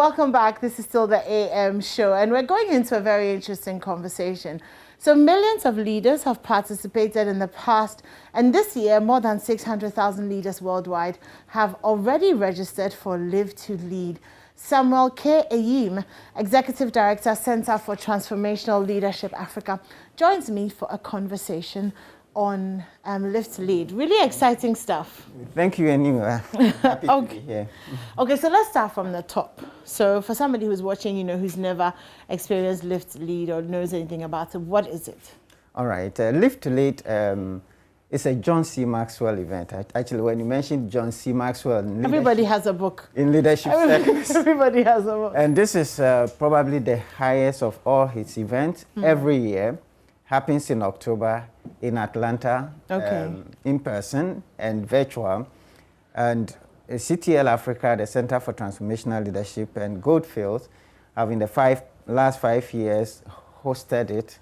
welcome back. This is still the AM show, and we're going into a very interesting conversation. So millions of leaders have participated in the past, and this year, more than 600,000 leaders worldwide have already registered for Live2Lead. Samuel K. Ayim, Executive Director, Center for Transformational Leadership Africa, joins me for a conversation on Live2Lead. Really exciting stuff. Thank you, Anima. Happy to be here. Okay, so let's start from the top. So for somebody who's watching, who's never experienced Live2Lead or knows anything about it, what is it? All right, Live2Lead is a John C. Maxwell event. Actually, when you mentioned John C. Maxwell, everybody has a book. In leadership circles. Everybody has a book. And this is probably the highest of all his events every year. Happens in October in Atlanta, in person and virtual. And CTL Africa, the Center for Transformational Leadership, and Goldfields have in the last 5 years hosted it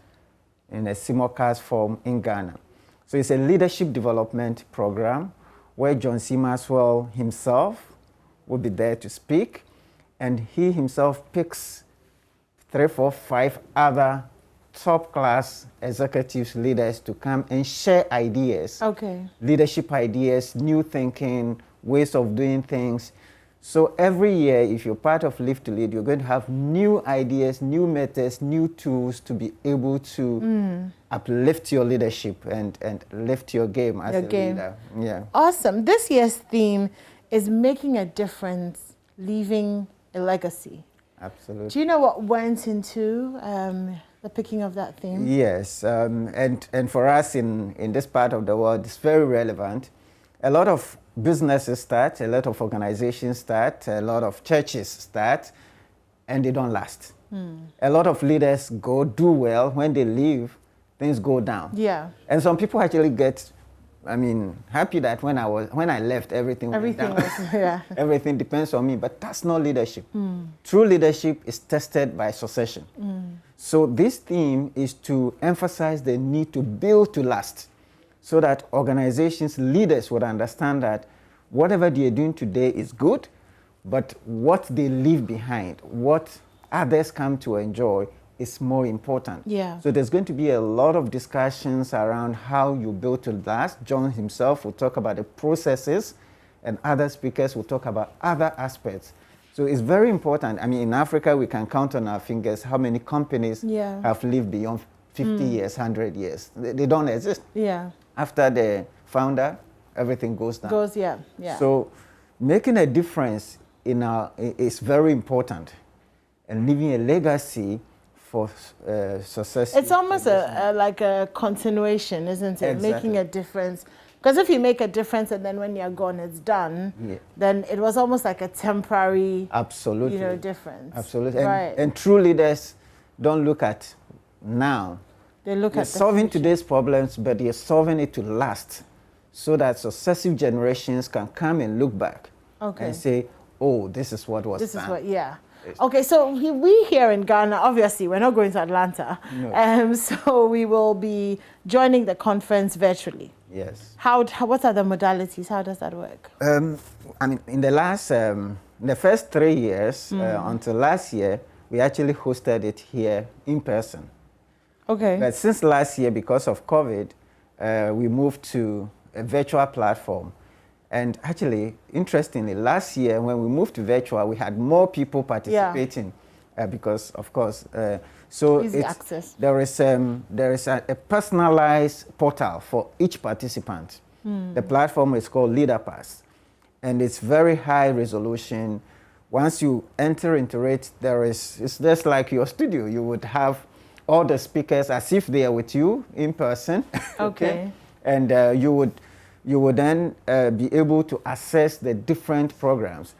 in a simulcast form in Ghana. So it's a leadership development program where John C. Maxwell himself will be there to speak, and he himself picks 3, 4, 5 other top-class executives, leaders to come and share ideas, leadership ideas, new thinking, ways of doing things. So every year, if you're part of Live2Lead, you're going to have new ideas, new methods, new tools to be able to uplift your leadership and lift your game as a leader. Yeah. Awesome. This year's theme is making a difference, leaving a legacy. Absolutely. Do you know what went into the picking of that theme? Yes, and for us in this part of the world, it's very relevant. A lot of businesses start, a lot of organizations start, a lot of churches start, and they don't last. A lot of leaders do well. When they leave, things go down. Yeah. And some people actually get, happy that when I left, everything went down. Everything depends on me, but that's not leadership. True leadership is tested by succession. So this theme is to emphasize the need to build to last, so that organizations, leaders would understand that whatever they're doing today is good, but what they leave behind, what others come to enjoy, is more important. Yeah. So there's going to be a lot of discussions around how you build to last. John himself will talk about the processes, and other speakers will talk about other aspects. So it's very important. In Africa, we can count on our fingers how many companies have lived beyond 50 years, 100 years. They don't exist. Yeah. After the founder, everything goes down. So making a difference is very important, and leaving a legacy for success. It's almost like a continuation, isn't it? Exactly. Making a difference. Because if you make a difference and then when you're gone, it's done, then it was almost like a temporary difference. Absolutely. Right. And true leaders don't look at now. They look at solving today's problems, but you're solving it to last, so that successive generations can come and look back and say, oh, this is what was done. This is what, Okay, so we here in Ghana, obviously, we're not going to Atlanta. No. So we will be joining the conference virtually. Yes. What are the modalities? How does that work? In the first 3 years, until last year, we actually hosted it here in person. Okay. But since last year, because of COVID, we moved to a virtual platform. And actually, interestingly, last year when we moved to virtual, we had more people participating because, of course, so easy access. There is a personalized portal for each participant. The platform is called Leader Pass, and it's very high resolution. Once you enter into it, it's just like your studio. You would have all the speakers as if they are with you in person. Okay. And you would then be able to access the different programs.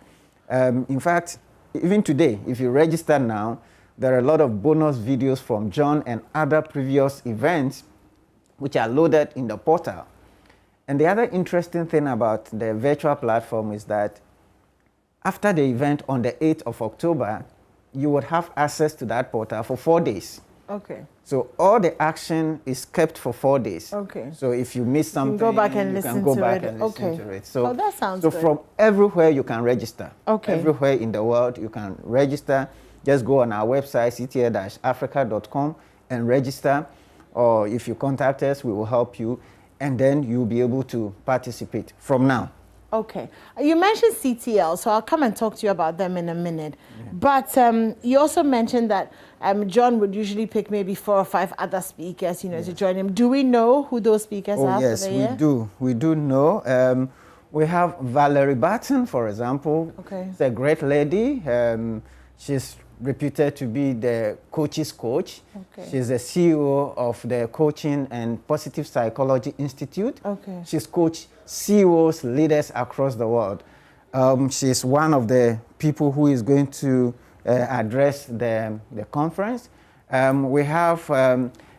In fact, even today, if you register now, there are a lot of bonus videos from John and other previous events which are loaded in the portal. And the other interesting thing about the virtual platform is that after the event on the 8th of October, you would have access to that portal for 4 days. Okay. So all the action is kept for 4 days. Okay. So if you miss something, you can go back and listen to it. So, that sounds good. from everywhere you can register. Okay. Everywhere in the world you can register. Just go on our website, ctl-africa.com, and register. Or if you contact us, we will help you. And then you'll be able to participate from now. Okay. You mentioned CTL, so I'll come and talk to you about them in a minute. Yeah. But you also mentioned that John would usually pick maybe 4 or 5 other speakers, yes, to join him. Do we know who those speakers are? Yes, for the year? We do. We do know. We have Valorie Burton, for example. Okay. She's a great lady. She's reputed to be the coach's coach. Okay. She's the CEO of the Coaching and Positive Psychology Institute. Okay. She's coached CEOs, leaders across the world. She's one of the people who is going to address the conference. We have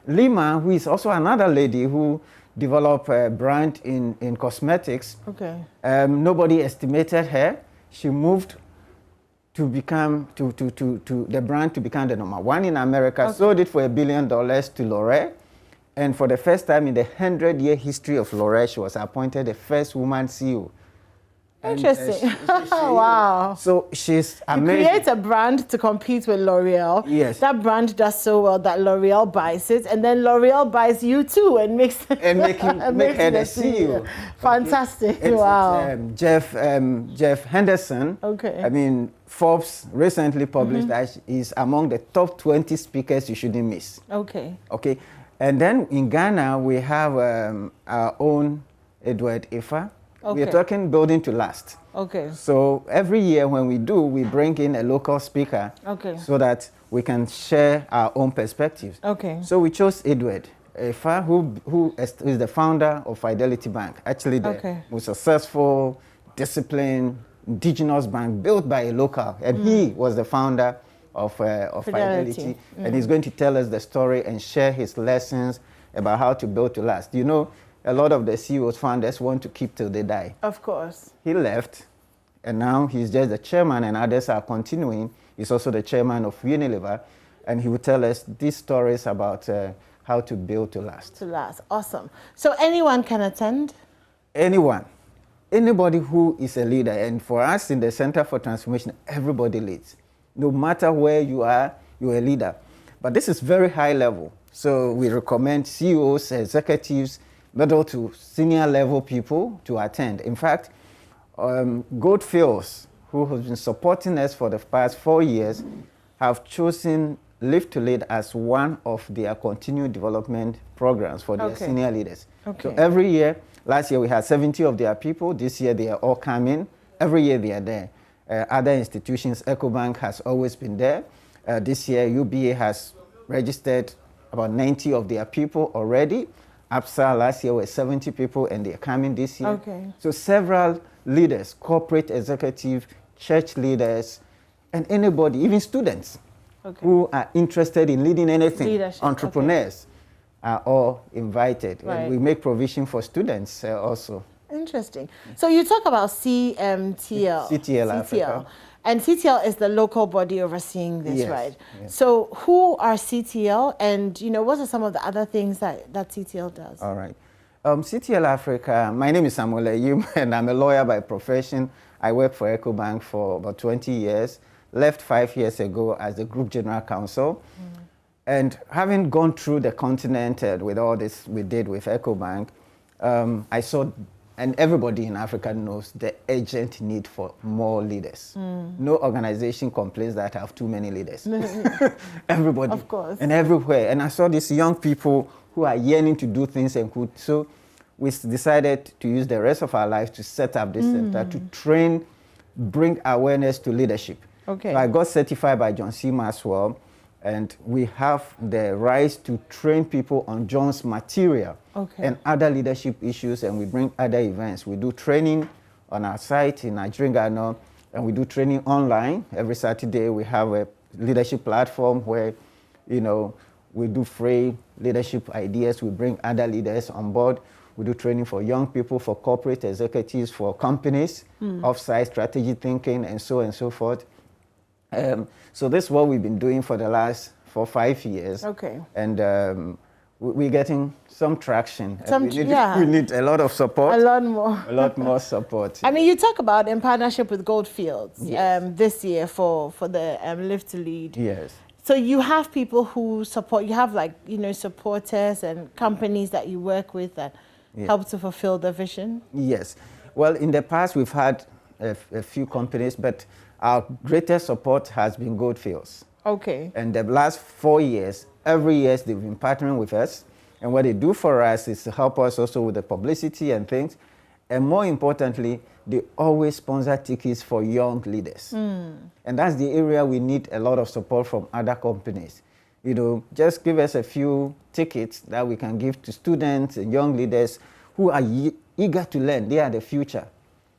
Lima, who is also another lady who developed a brand in cosmetics. Okay. Nobody estimated her. She moved to become to the brand to become the #1 in America. Okay. Sold it for $1 billion to L'Oreal, and for the first time in the 100-year history of L'Oreal, she was appointed the first woman CEO. Interesting. Wow. So she's amazing. You create a brand to compete with L'Oreal. Yes. That brand does so well that L'Oreal buys it, and then L'Oreal buys you too and makes make her the CEO. Fantastic. Okay. Wow. Jeff Henderson. Okay. I mean, Forbes recently published that he's among the top 20 speakers you shouldn't miss. Okay. Okay. And then in Ghana, we have our own Edward Effah. Okay. We're talking building to last. Okay. So every year when we do, we bring in a local speaker. Okay. So that we can share our own perspectives. Okay. So we chose Edward Effah, who is the founder of Fidelity Bank. Actually, the most successful, disciplined, indigenous bank built by a local. And he was the founder of Fidelity. And he's going to tell us the story and share his lessons about how to build to last. You know, a lot of the CEOs, founders want to keep till they die. Of course. He left, and now he's just the chairman, and others are continuing. He's also the chairman of Unilever, and he will tell us these stories about how to build to last. To last. Awesome. So anyone can attend? Anyone. Anybody who is a leader. And for us in the Center for Transformation, everybody leads. No matter where you are, you're a leader. But this is very high level. So we recommend CEOs, executives, middle to senior level people to attend. In fact, Goldfields, who has been supporting us for the past 4 years, have chosen Live2Lead as one of their continued development programs for their senior leaders. Okay. So every year, last year we had 70 of their people. This year they are all coming. Every year they are there. Other institutions, EcoBank has always been there. This year UBA has registered about 90 of their people already. APSA last year were 70 people, and they're coming this year. Okay. So several leaders, corporate executive, church leaders, and anybody, even students who are interested in leading anything, leadership. entrepreneurs, are all invited. Right. And we make provision for students also. Interesting. So you talk about CTL Africa. And CTL is the local body overseeing this, right? Yes. So who are CTL, and what are some of the other things that CTL does? All right. CTL Africa, my name is Samuel Ayum, and I'm a lawyer by profession. I worked for EcoBank for about 20 years, left 5 years ago as the Group General Counsel. And having gone through the continent with all this we did with EcoBank, I saw, and everybody in Africa knows, the urgent need for more leaders. No organization complains that I have too many leaders. Everybody. Of course. And everywhere. And I saw these young people who are yearning to do things and could. So we decided to use the rest of our lives to set up this center to train, bring awareness to leadership. Okay. So I got certified by John C. Maxwell, and we have the rights to train people on John's material and other leadership issues, and we bring other events. We do training on our site in Nigeria, Ghana, and we do training online. Every Saturday we have a leadership platform where, we do free leadership ideas. We bring other leaders on board. We do training for young people, for corporate executives, for companies, off-site strategy thinking, and so forth. So this is what we've been doing for the last for 5 years. Okay. And we're getting some traction. We need a lot of support. A lot more. A lot more support. I mean, you talk about in partnership with Goldfields this year for the Live2Lead. Yes. So you have people who support, you have like, supporters and companies that you work with that help to fulfill the vision? Yes. Well, in the past, we've had a few companies, but our greatest support has been Goldfields. Okay. And the last 4 years, every year they've been partnering with us. And what they do for us is to help us also with the publicity and things. And more importantly, they always sponsor tickets for young leaders. And that's the area we need a lot of support from other companies. Just give us a few tickets that we can give to students and young leaders who are eager to learn. They are the future,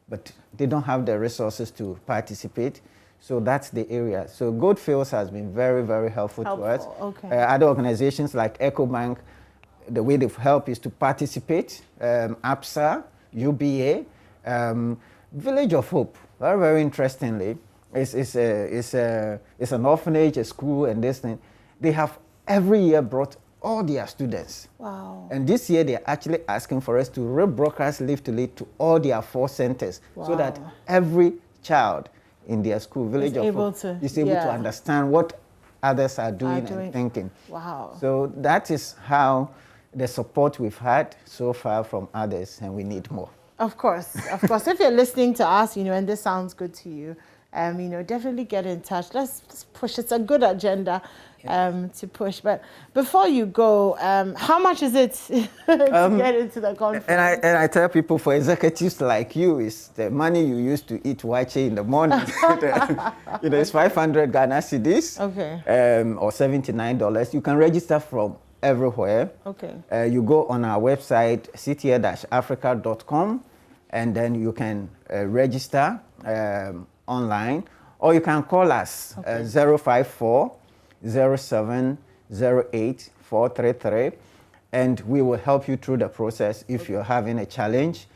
but they don't have the resources to participate. So that's the area. So Goldfields has been very, very helpful to us. Okay. Other organizations like EcoBank, the way they've helped is to participate. APSA, UBA, Village of Hope, very, very interestingly, it's an orphanage, a school, and this thing. They have every year brought all their students. Wow. And this year they're actually asking for us to rebroadcast Live2Lead to all their 4 centers so that every child in their school, Village of Hope, is able to understand what others are doing and thinking. Wow. So that is how the support we've had so far from others, and we need more. Of course, of course. If you're listening to us, and this sounds good to you, definitely get in touch. Let's push. It's a good agenda to push. But before you go, how much is it to get into the conference? And I tell people, for executives like you, is the money you use to eat wache in the morning. It's 500 Ghana cedis, or $79. You can register from everywhere. Okay. You go on our website, CTL-Africa.com, and then you can register online, or you can call us 054 07 08 433, and we will help you through the process if you're having a challenge.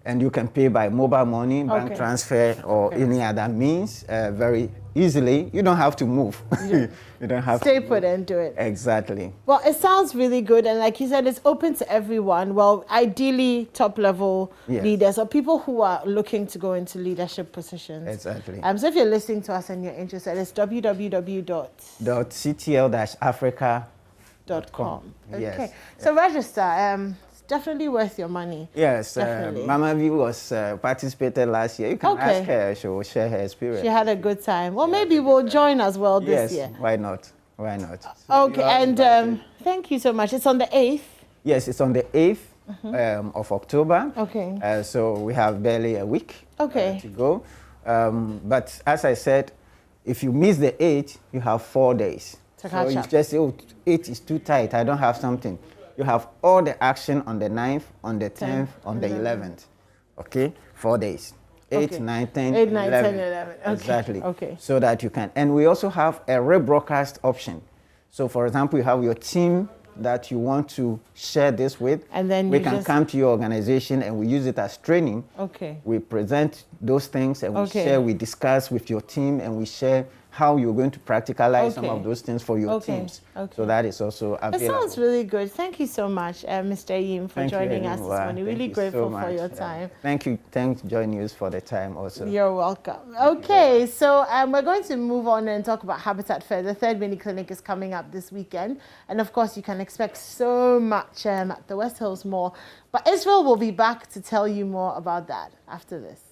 And you can pay by mobile money, bank transfer, or any other means very easily. You don't have to move. You don't have to stay put and do it. Exactly. Well, it sounds really good. And like you said, it's open to everyone. Well, ideally top-level leaders or people who are looking to go into leadership positions. Exactly. So if you're listening to us and you're interested, it's www.ctl-africa.com. Okay. Yes. So register. Definitely worth your money. Yes, Mama V was participated last year. You can ask her; she will share her experience. She had a good time. Well, maybe we'll join as well this year. Why not? Why not? So and thank you so much. It's on the 8th. Yes, it's on the 8th of October. Okay. So we have barely a week to go. But as I said, if you miss the 8th, you have 4 days. So you just say, 8 is too tight. I don't have something. You have all the action on the 9th, on the 10th, on the 11th. Okay? 4 days. 8, 9, 10, 8, 9, 11. 10, 11. Okay. Exactly. Okay. So that you can. And we also have a rebroadcast option. So for example, you have your team that you want to share this with. And then we can come to your organization and we use it as training. Okay. We present those things and we share, we discuss with your team, and we share how you're going to practicalize some of those things for your teams. So that is also available. It sounds really good. Thank you so much, Mr. Yim, for joining us this morning. Really grateful for your time. Thank you. Thanks, JoyNews, for the time also. You're welcome. Okay, so we're going to move on and talk about Habitat Fair. The 3rd mini clinic is coming up this weekend. And of course, you can expect so much at the West Hills Mall. But Israel will be back to tell you more about that after this.